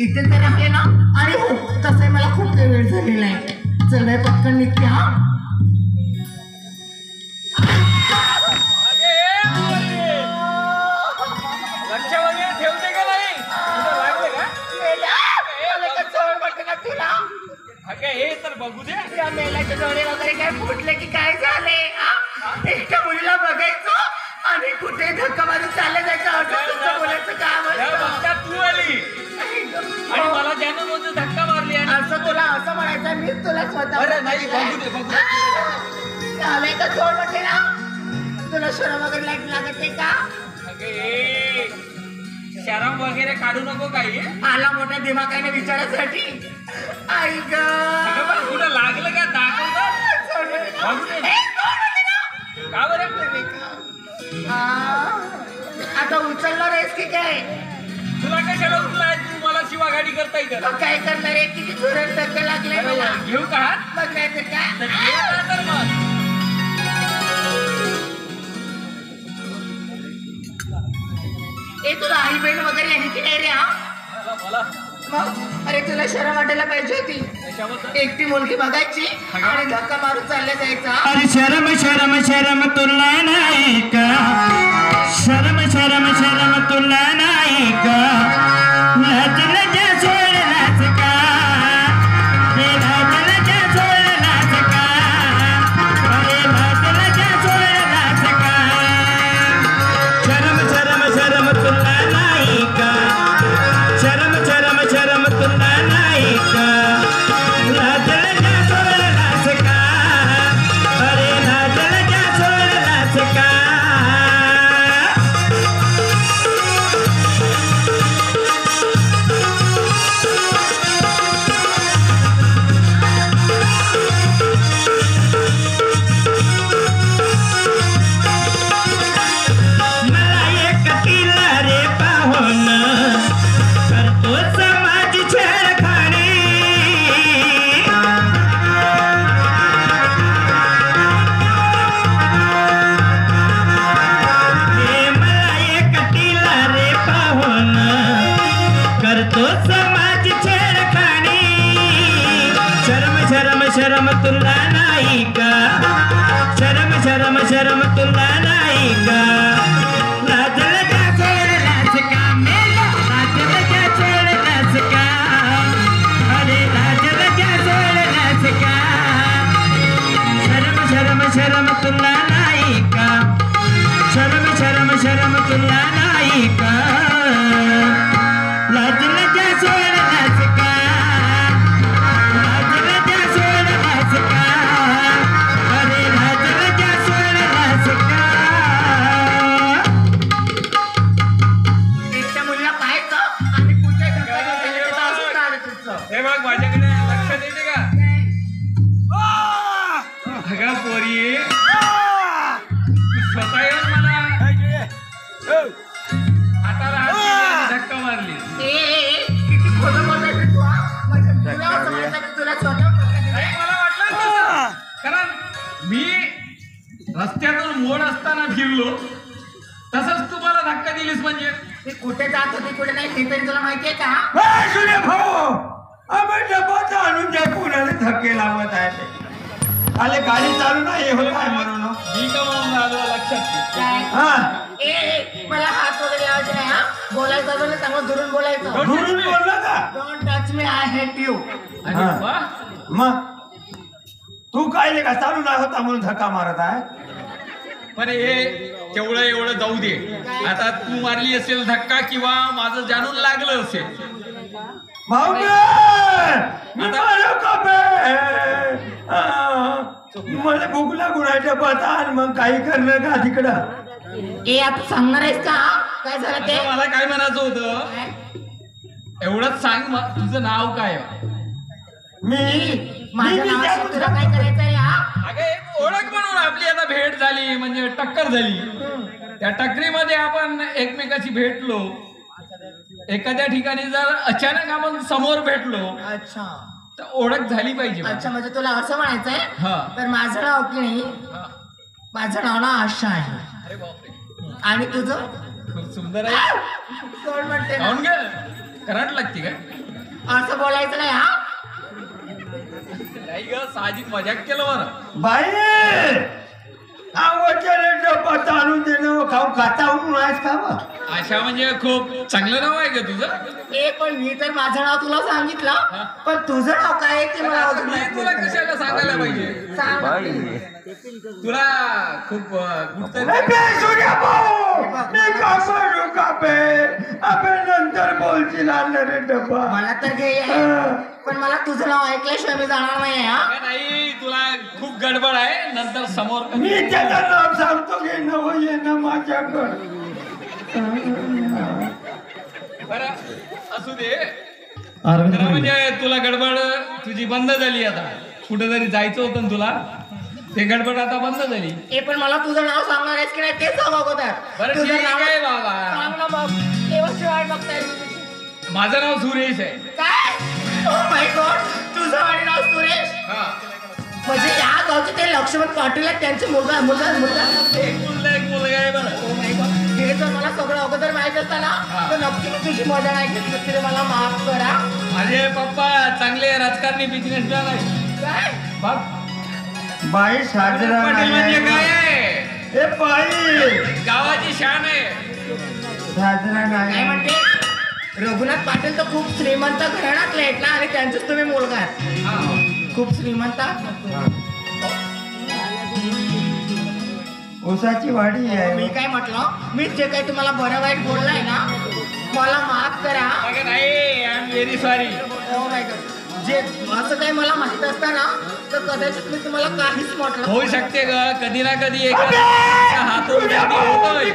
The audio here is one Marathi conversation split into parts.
इथे तर आहे ना. आणि हो तसंही मला खूप वेळ झालेला आहे. चल बाई पटकन निघते. हा लक्ष वगैरे ठेवते का नाही? लागले का तुला अगं हे तर बघू दे. या मेलाचे डोळे वगैरे काय फुटले की काय झाले? एकट्या मुलीला बघायचं आणि कुठे धक्का मारून चालले जायचं असं तुझं बोलायचं काम बघता तू आली आणि मला ज्यानं रोज धक्का मारली आणि असं तुला असं म्हणायचं मीच तुला स्वतः. अरे नाही बघू दे बघू दे. आलंय का सोड म्हणते ना. तुला शरम वगैरे लागत नाही का? अगे शरम वगैरे काढू नको काही. आला मोठ्या दिमागाने विचारासाठी. आई ग तुला लागलं का दाखवतो बघू दे. का बरं आता उचलणार आहेस की काय? तुला कशाला उचलाय? तू मला शिवागाडी करता येईल. काय करणार आहे? किती जोरात धक्का लागले मला. घेऊ का? मग काय तर काय? तर मग ए तुला आई बहीण वगैरे आहे की नाही रे? मला मग अरे तुला शरम वाटायला पाहिजे होती. एकटी मुलगी बघायची आणि धक्का मारून चालले जायचा. अरे शरम शरम शरम तुला नाही का? शरम शरम शरम तुला नाही का? लाज लज्जा सोडलास का? लाज लज्जा सोडलास का? अरे लाज लज्जा सोडलास का? शरम शरम शरम तुला नाही का? शरम शरम शरम तुला नाही का? लाज लज्जा सोडलास का? अरे लाज लज्जा सोडलास का? मला एकटीला रे पाहून करतो समाज छेडखानी. हे मला एकटीला रे पाहून करतो समाज छेडखानी. शरम शरम शरम तुला नाही का? शरम शरम शरम तुला नाही का? लाज लज्जा सोडलास का? मेला लाज लज्जा सोडलास का? अरे लाज लज्जा सोडलास का? शरम शरम शरम तुला नाही का? शरम शरम शरम तुला नाही का? लाज लज्जा सोडलास का? लाज लज्जा सोडलास का? अरे लाज लज्जा सोडलास का? एकट्या मुलीला पाहायचं आणि कुठे धक्का देता असं काय तुझं? हे बघ माझ्याकडे लक्ष देते का? अगं पोरी स्वतः येऊन मला हाताला हात दिला आणि धक्का मारली. किती खोटं बोलायचं तू. म्हणजे तुला असं म्हणायचं की तुला स्वतः धक्का दिला? नाही, मला वाटलं तसं. कारण मी रस्त्यातून मोड असताना फिरलो तसंच तू मला धक्का दिलीस म्हणजे. ती कुठे जात होती कुठे नाही हे तरी तुला माहितीये का? भाऊ आम्ही डब्बा आणून द्या. कोणाला धक्के लावत आहे? आले गाडी चालू नाही होत आहे म्हणून. मी कमावून आलो लक्षात घे. काय? हा मला हात वगैरे लावायचे नाही. हा बोलायचं म्हणजे चांगलं दुरून बोलायचं. दुरून बोलला का? Don't touch me I hate you. अरे हा. वा. मग तू काय का चालू नाही होता म्हणून धक्का मारत आहे? पण हे तेवढं एवढं जाऊ दे. आता तू मारली असेल धक्का किंवा माझं जाणून लागलं असेल. भाऊ मला भूक लागून आहे डब्बात आण. मग काही करणं का तिकडं? ए आता सांगणार आहेस का? काय झालं ते? आता मला काय म्हणायचं होतं एवढंच सांग. मग तुझं नाव काय? माझ्या नावाशी तुला काय करायचं आहे? हा अगं एक ओळख म्हणून आपली आता भेट झाली म्हणजे टक्कर झाली. त्या टक्करीमध्ये आपण एकमेकाशी भेटलो. एखाद्या ठिकाणी जर अचानक आपण समोर भेटलो अच्छा तर ओळख झाली पाहिजे. अच्छा म्हणजे तुला असं म्हणायचंय? हा. तर माझं नाव की नाही, माझं नाव ना आशा आहे. अरे बापरे. आणि तुझं? खूप सुंदर आहे. कोण म्हणते ना? खाऊन घे. करंट लागते का? असं बोलायचं नाही हा. नाही ग, साहजिक मजाक केलं बरं. बाई आवडच्या डब्बा चालून देणं खाऊ खाता आहेस का बा? आशा म्हणजे खूप चांगलं नाव आहे का तुझं? ए पण मी तर माझं नाव तुला सांगितलं, पण तुझं नाव काय आहे ते मला अजून मी माहित तुला नाही. कशाला सांगायला पाहिजे? सांग. तुला खूप कुठतरी अबे सूर्या भाऊ मी का करू का बे? अबे नंतर बोलशील आणलं रे डब्बा. मला तर घे आहे, पण मला तुझं नाव ऐकल्याशिवाय मी जाणार नाही हा. नाही, तुला खूप गडबड आहे. नंतर समोर मी त्याचं नाव सांगतो की नव ये ना माझ्याकडं. बरं असू दे. अरविंद तर म्हणजे तुला गडबड तुझी बंद झाली आता. कुठेतरी जायचं होतं ना तुला, ते गडबड आता बंद झाली. ए पण मला तुझं नाव सांगणार आहेस की नाही ते सांग अगोदर. बरं तुझं ठीक नाव आहे बाबा. सांग ना मग. तेव्हाची वाट बघताय. माझं नाव सुरेश आहे. काय? ओ माय गॉड, तुझं आणि नाव सुरेश? हा. म्हणजे या गावचे ते लक्ष्मण पाटील आहेत, त्यांचे मुलगा मुलगा मुलगा. एक मुलगा आहे बरं. ओ माय गॉड, हे जर मला सगळं अगोदर माहित असतं ना, तर नक्की मी तुझी मजा नाही घेतली असती रे. मला माफ करा. माझे पप्पा चांगले राजकारणी बिझनेसमॅन आहे. काय? बघ, बाई साजरा पाटील म्हणजे काय आहे? ए बाई गावाची शान आहे. साजरा काय नाही म्हणते? रघुनाथ पाटील तर खूप श्रीमंत घराण्यातले आहेत ना, आणि त्यांचेच तुम्ही मुलगा आहात. हा. खूप श्रीमंत. ऊसाची वाडी मी आहे. काय म्हटलं, मी जे काही तुम्हाला बरं वाईट बोललाय ना, मला माफ करा. अगं नाही, I am very sorry. Oh my God, जे असं काही मला माहित असतं ना, तर कदाचित मी तुम्हाला काहीच म्हटलं. होऊ शकते ग, कधी ना कधी एका हातून गर्दी होतोय.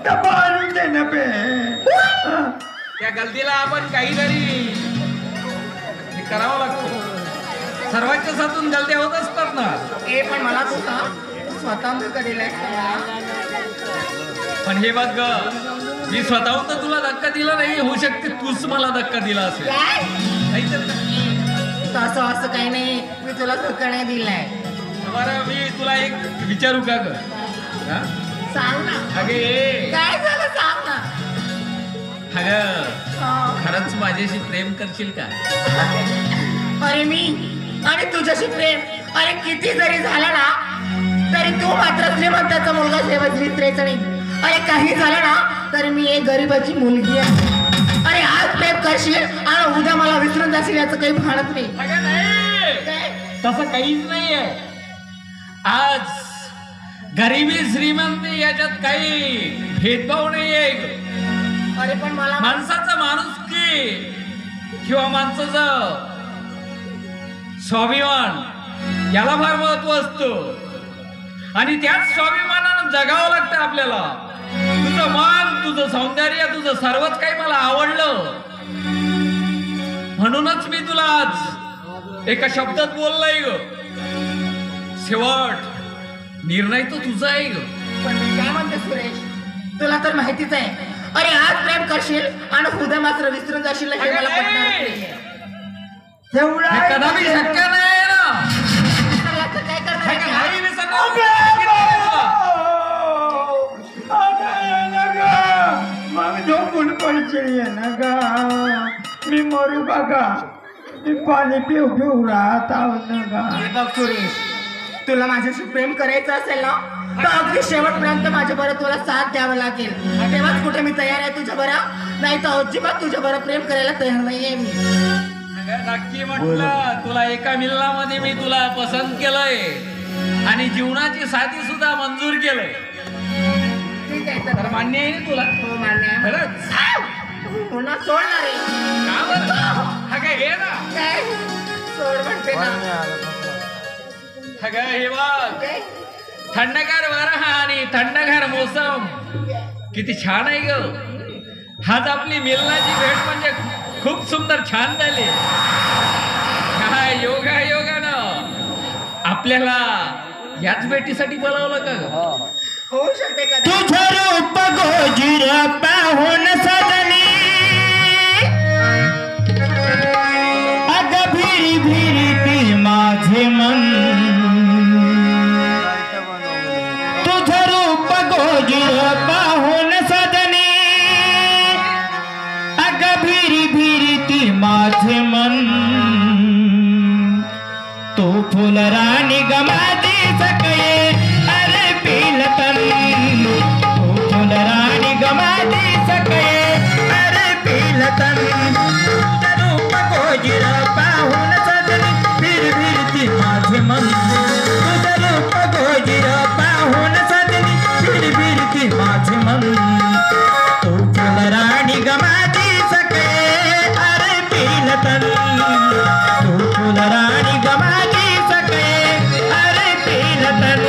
डबा आणून दे ना बे. त्या गलतीला आपण काहीतरी हे करावं लागतं. सर्वांच्या साथून गलत्या होत असतात ना. ए पण मला तू सांग, तू स्वतः मी कधीला पण हे बघ ग, मी स्वतःहून तर तुला धक्का दिला नाही. होऊ शकते तूच मला धक्का दिला असेल. काय? नाहीतर तसं असं काही नाही, मी तुला धक्का नाही दिलाय. बरं, मी तुला एक विचारू का ग? हा? सांग ना. अगे काय झालं सांग ना. अगं, हा. खरंच माझ्याशी प्रेम करशील का? अरे मी आणि तुझ्याशी प्रेम, अरे किती जरी झालं ना, तरी तू मात्र श्रीमंताचा मुलगा श्रीमंतीचा नाही. अरे काही झालं ना, तरी मी एक गरीबाची मुलगी आहे. अरे आज प्रेम करशील आणि उद्या मला विसरून जाशील याचं काही भानच नाही. अगं नाही, काय? तसं काहीच नाहीये. आज गरिबी श्रीमंती याच्यात काही भेदभाव नाहीये. अरे पण मला माणसाचा माणुसकी किंवा माणसाचं स्वाभिमान याला फार महत्व असतं, आणि त्याच स्वाभिमानानं जगावं लागतं आपल्याला. तुझं मान, तुझं सौंदर्य, तुझं सर्वच काही मला आवडलं, म्हणूनच मी तुला आज एका शब्दात बोललोय ग. शेवट निर्णय तो तुझा आहे ग. पण मी काय म्हणते सुरेश, तुला तर माहितीच आहे. अरे आज प्रेम करशील आणि उद्या मात्र विसरून जाशील हे मला पटणार नाहीये. तेवढा हे कदापि शक्य नाही ना. विसरला तर काय करणार हे आहे? काही विसरणार अबे नाही. मग झोपून पडशील ना गा. मी मरू बघा, मी पाणी पिऊ पिऊ राहत आहोत ना गा. हे बघ सुरेश, तुला माझ्याशी प्रेम करायचं असेल ना, तर अगदी शेवटपर्यंत माझ्या बरं तुला साथ द्यावं लागेल. तेव्हाच कुठे मी तयार आहे तुझ्या बरं, नाही तर अजिबात तुझ्या बरं प्रेम करायला तयार नाहीये मी. अगं नक्की म्हटलं, तुला एका मिलनामध्ये मी तुला पसंत केलंय आणि जीवनाची साथी सुद्धा मंजूर केलंय. ठीक आहे तर तर मान्य आहे ना तुला? हो मान्य आहे. खरंच? पुन्हा सोडणार आहे. का बरं? हा काय हे ना, काय सोड म्हणते ना. हा काय हे बघ, काय? थंडगार वारा आणि थंडगार मोसम किती छान आहे ग. आज आपली मिलनाची भेट म्हणजे खूप सुंदर छान झाली. काय योगा योगानं आपल्याला याच भेटीसाठी बोलावलं का ग? होऊ शकते का? तुझं रूप गोजिर पाहून सजनी, अग भिरी भिरी ती माझे मन. तुझं रूप गोजिर पाहून सजनी, अग भिरी भिरी माझे मन तू फुलराणी गमाजी सकये अरे पिलतन तू फुलराणी गमाजी सकये अरे पिलतन रूप गोजिर पाहून सजनी फिरती माझे मन तुझं रूप गोजिर पाहून सजनी फिरती माझे मन तू फुलराणी गमाजी सकये अरे पिलतन तू फुलराणी गमाजी सकये अरे पिलतन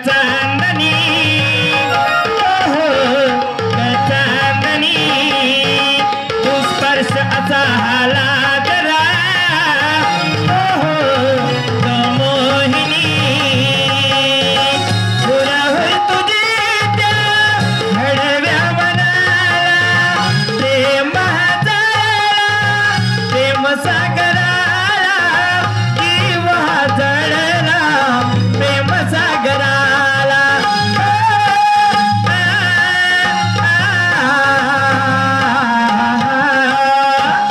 चांदनी हो चांदनी तू स्पर्श असा हाला जरा हो मोहिनी तुला होय तुझी त्या हळव्या मनाला प्रेम प्रेम सागराला जीव जळला प्रेम सागराला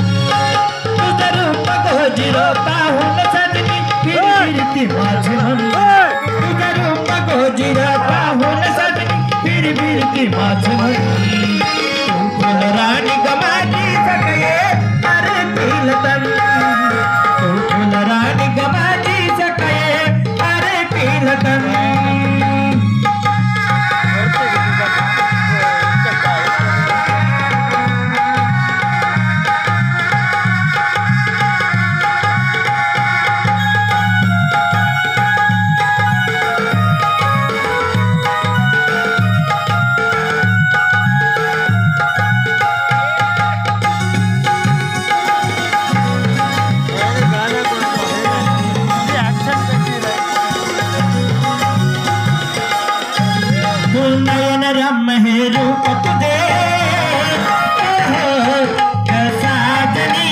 तुझं रूप गोजिर पाहून सजनी फिरती माझे मन तुझं रूप गोजिर पाहून सजनी फिरती माझे मन तू फुलराणी गमाजी सकये अरे पिलतन तू फुलराणी गमाजी सकये अरे पिलतन नयन रम हे रूप तुझे साजनी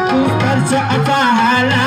तू स्पर्श असा हाला